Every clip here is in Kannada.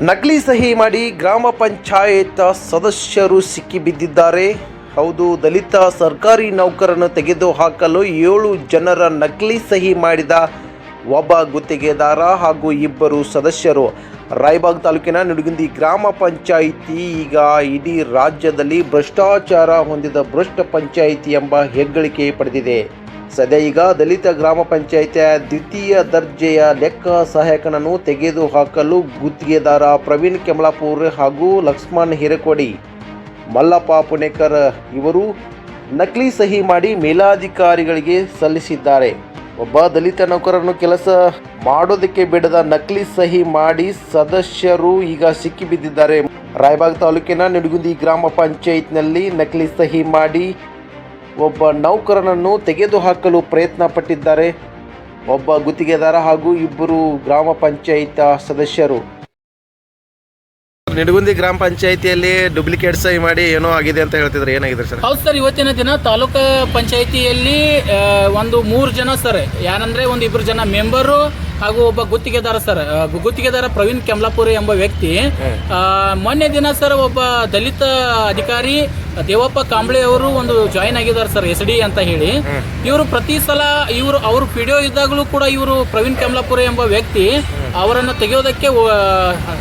ನಕಲಿ ಸಹಿ ಮಾಡಿ ಗ್ರಾಮ ಪಂಚಾಯತ್ ಸದಸ್ಯರು ಸಿಕ್ಕಿಬಿದ್ದಿದ್ದಾರೆ. ಹೌದು, ದಲಿತ ಸರ್ಕಾರಿ ನೌಕರನ್ನು ತೆಗೆದುಹಾಕಲು 7 ಜನರ ನಕಲಿ ಸಹಿ ಮಾಡಿದ ಒಬ್ಬ ಗುತ್ತಿಗೆದಾರ ಹಾಗೂ 2 ಸದಸ್ಯರು. ರಾಯಬಾಗ್ ತಾಲೂಕಿನ ನಿಡಗುಂದಿ ಗ್ರಾಮ ಪಂಚಾಯಿತಿ ಈಗ ಇಡೀ ರಾಜ್ಯದಲ್ಲಿ ಭ್ರಷ್ಟಾಚಾರ ಹೊಂದಿದ ಭ್ರಷ್ಟ ಪಂಚಾಯಿತಿ ಎಂಬ ಹೆಗ್ಗಳಿಕೆ ಪಡೆದಿದೆ. ಸದ್ಯ ಈಗ ದಲಿತ ಗ್ರಾಮ ಪಂಚಾಯಿತಿಯ ದ್ವಿತೀಯ ದರ್ಜೆಯ ಲೆಕ್ಕ ಸಹಾಯಕನನ್ನು ತೆಗೆದುಹಾಕಲು ಗುತ್ತಿಗೆದಾರ ಪ್ರವೀಣ್ ಕೆಮಲಾಪುರ್ ಹಾಗೂ ಲಕ್ಷ್ಮಣ್ ಹಿರೇಕೊಡಿ, ಮಲ್ಲಪ್ಪ ಪುಣೇಕರ್ ಇವರು ನಕಲಿ ಸಹಿ ಮಾಡಿ ಮೇಲಾಧಿಕಾರಿಗಳಿಗೆ ಸಲ್ಲಿಸಿದ್ದಾರೆ. ಒಬ್ಬ ದಲಿತ ನೌಕರರನ್ನು ಕೆಲಸ ಮಾಡೋದಕ್ಕೆ ಬಿಡದ ನಕಲಿ ಸಹಿ ಮಾಡಿ ಸದಸ್ಯರು ಈಗ ಸಿಕ್ಕಿಬಿದ್ದಿದ್ದಾರೆ. ರಾಯಬಾಗ್ ತಾಲೂಕಿನ ನಿಡಗುಂದಿ ಗ್ರಾಮ ಪಂಚಾಯತ್ನಲ್ಲಿ ನಕಲಿ ಸಹಿ ಮಾಡಿ ಒಬ್ಬ ನೌಕರನನ್ನು ತೆಗೆದುಹಾಕಲು ಪ್ರಯತ್ನ ಪಟ್ಟಿದ್ದಾರೆ. ಒಬ್ಬ ಗುತ್ತಿಗೆದಾರ ಹಾಗೂ 2 ಗ್ರಾಮ ಪಂಚಾಯತ್ ಸದಸ್ಯರು. ನಿಡಗುಂದಿ ಗ್ರಾಮ ಪಂಚಾಯಿತಿಯಲ್ಲಿ ಡೂಪ್ಲಿಕೇಟ್ ಸಹಿ ಮಾಡಿ ಏನೋ ಆಗಿದೆ ಅಂತ ಹೇಳ್ತಿದ್ರು, ಏನಾಗಿದೆ ಸರ್? ಹೌದು ಸರ್, ಇವತ್ತಿನ ದಿನ ತಾಲೂಕು ಪಂಚಾಯಿತಿಯಲ್ಲಿ ಒಂದು 3 ಜನ ಸರ್, ಯಾರಂದ್ರೆ 2 ಜನ ಮೆಂಬರು ಹಾಗೂ ಒಬ್ಬ ಗುತ್ತಿಗೆದಾರ ಸರ್. ಗುತ್ತಿಗೆದಾರ ಪ್ರವೀಣ್ ಕೆಮಲಾಪುರಿ ಎಂಬ ವ್ಯಕ್ತಿ ಮೊನ್ನೆ ದಿನ ಸರ್ ಒಬ್ಬ ದಲಿತ ಅಧಿಕಾರಿ ದೇವಪ್ಪ ಕಾಂಬ್ಳೆ ಅವರು ಒಂದು ಜಾಯಿನ್ ಆಗಿದ್ದಾರೆ ಸರ್, SD ಅಂತ ಹೇಳಿ. ಇವರು ಪ್ರತಿ ಸಲ ಅವ್ರ ವಿಡಿಯೋ ಇದ್ದಾಗಲೂ ಕೂಡ ಇವರು ಪ್ರವೀಣ್ ಕೆಮಲಾಪುರಿ ಎಂಬ ವ್ಯಕ್ತಿ ಅವರನ್ನು ತೆಗೆಯೋದಕ್ಕೆ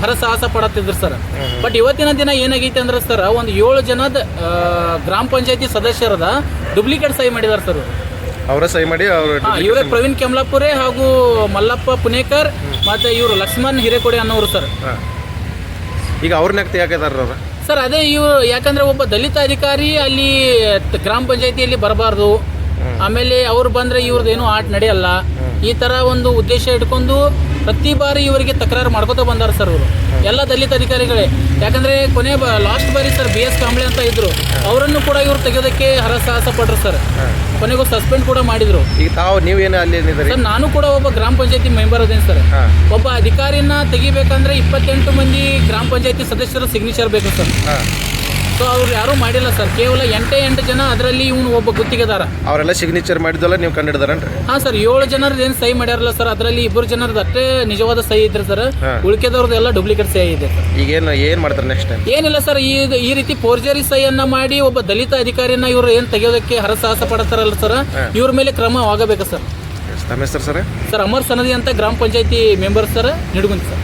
ಹರಸಾಹಸ ಪಡುತ್ತಿದ್ರು ಸರ್. ಬಟ್ ಇವತ್ತಿನ ದಿನ ಏನಾಗೈತೆ ಅಂದ್ರೆ ಸರ್, ಒಂದು 7 ಜನದ ಗ್ರಾಮ ಪಂಚಾಯತಿ ಸದಸ್ಯರದ ಡೂಪ್ಲಿಕೇಟ್ ಸಹಿ ಮಾಡಿದ್ದಾರೆ ಸರ್. ಅವರ ಸಹಿ ಮಾಡಿ ಇವರೇ ಪ್ರವೀಣ್ ಕೆಮಲಾಪುರೆ ಹಾಗೂ ಮಲ್ಲಪ್ಪ ಪುಣೇಕರ್ ಮತ್ತೆ ಇವರು ಲಕ್ಷ್ಮಣ್ ಹಿರೇಕೊಡಿ ಅನ್ನೋರು ಸರ್. ಈಗ ಅವ್ರನ್ನ ತೆಗೆದಾರ ಸರ್, ಅದೇ ಇವರು ಯಾಕಂದ್ರೆ ಒಬ್ಬ ದಲಿತ ಅಧಿಕಾರಿ ಅಲ್ಲಿ ಗ್ರಾಮ ಪಂಚಾಯತಿಯಲ್ಲಿ ಬರಬಾರ್ದು, ಆಮೇಲೆ ಅವ್ರು ಬಂದ್ರೆ ಇವ್ರದ್ದೇನು ಆಟ ನಡೆಯಲ್ಲ, ಈ ತರ ಒಂದು ಉದ್ದೇಶ ಇಟ್ಕೊಂಡು ಪ್ರತಿ ಬಾರಿ ಇವರಿಗೆ ತಕರಾರು ಮಾಡ್ಕೋತ ಬಂದಾರ ಸರ್ ಇವರು ಎಲ್ಲ ದಲಿತ ಅಧಿಕಾರಿಗಳೇ. ಯಾಕಂದ್ರೆ ಕೊನೆ ಲಾಸ್ಟ್ ಬಾರಿ ಸರ್ BS ಕಾಂಬ್ಳೆ ಅಂತ ಇದ್ರು, ಅವರನ್ನು ಕೂಡ ಇವರು ತೆಗೆಯೋದಕ್ಕೆ ಹರಸಾಹಸ ಪಟ್ರು ಸರ್. ಕೊನೆಗೂ ಸಸ್ಪೆಂಡ್ ಕೂಡ ಮಾಡಿದ್ರು. ಈಗ ತಾವು ನೀವೇನು ಅಲ್ಲಿ ಸರ್, ನಾನು ಕೂಡ ಒಬ್ಬ ಗ್ರಾಮ ಪಂಚಾಯತಿ ಮೆಂಬರ್ ಅದೇನು ಸರ್. ಒಬ್ಬ ಅಧಿಕಾರಿನ ತೆಗಿಬೇಕಂದ್ರೆ 28 ಮಂದಿ ಗ್ರಾಮ ಪಂಚಾಯತಿ ಸದಸ್ಯರ ಸಿಗ್ನೇಚರ್ ಬೇಕು ಸರ್. ಸೊ ಅವ್ರು ಯಾರೂ ಮಾಡಿಲ್ಲ ಸರ್, ಕೇವಲ 8 ಜನ, ಅದರಲ್ಲಿ ಇವನು ಒಬ್ಬ ಗುತ್ತಿಗೆದಾರ. ಅವರೆಲ್ಲ ಸಿಗ್ನೇಚರ್ ಮಾಡಿದ್ವಲ್ಲ ನೀವು ಕಂಡಿಡ್ದಾರನ್ರಿ? ಹಾ ಸರ್, 7 ಜನರದ್ದು ಏನು ಸಹಿ ಮಾಡ್ಯಾರಲ್ಲ ಸರ್, ಅದರಲ್ಲಿ 2 ಜನರದ್ದು ಅಷ್ಟೇ ನಿಜವಾದ ಸಹಿ ಇದ್ರೆ ಸರ್, ಉಳಿಕೆದವ್ರದ್ದು ಎಲ್ಲ ಡೂಪ್ಲಿಕೇಟ್ ಸಹಿ ಇದೆ ಸರ್. ಈಗ ಏನ್ ಮಾಡ್ತಾರೆ ನೆಕ್ಸ್ಟ್? ಏನಿಲ್ಲ ಸರ್, ಈ ರೀತಿ ಫೋರ್ಜರಿ ಸಹಿಯನ್ನ ಮಾಡಿ ಒಬ್ಬ ದಲಿತ ಅಧಿಕಾರಿನ ಇವರು ಏನ್ ತೆಗೆಯೋದಕ್ಕೆ ಹರಸಾಹಸ ಪಡ್ತಾರಲ್ಲ ಸರ್, ಇವ್ರ ಮೇಲೆ ಕ್ರಮ ಆಗಬೇಕು ಸರ್. ತಮ್ಮ ಹೆಸರು ಸರ್? ಸರ್ ಅಮರ್ ಸನದಿ ಅಂತ ಗ್ರಾಮ ಪಂಚಾಯತಿ ಮೆಂಬರ್ ಸರ್, ನಿಡಗುಂದಿ ಸರ್.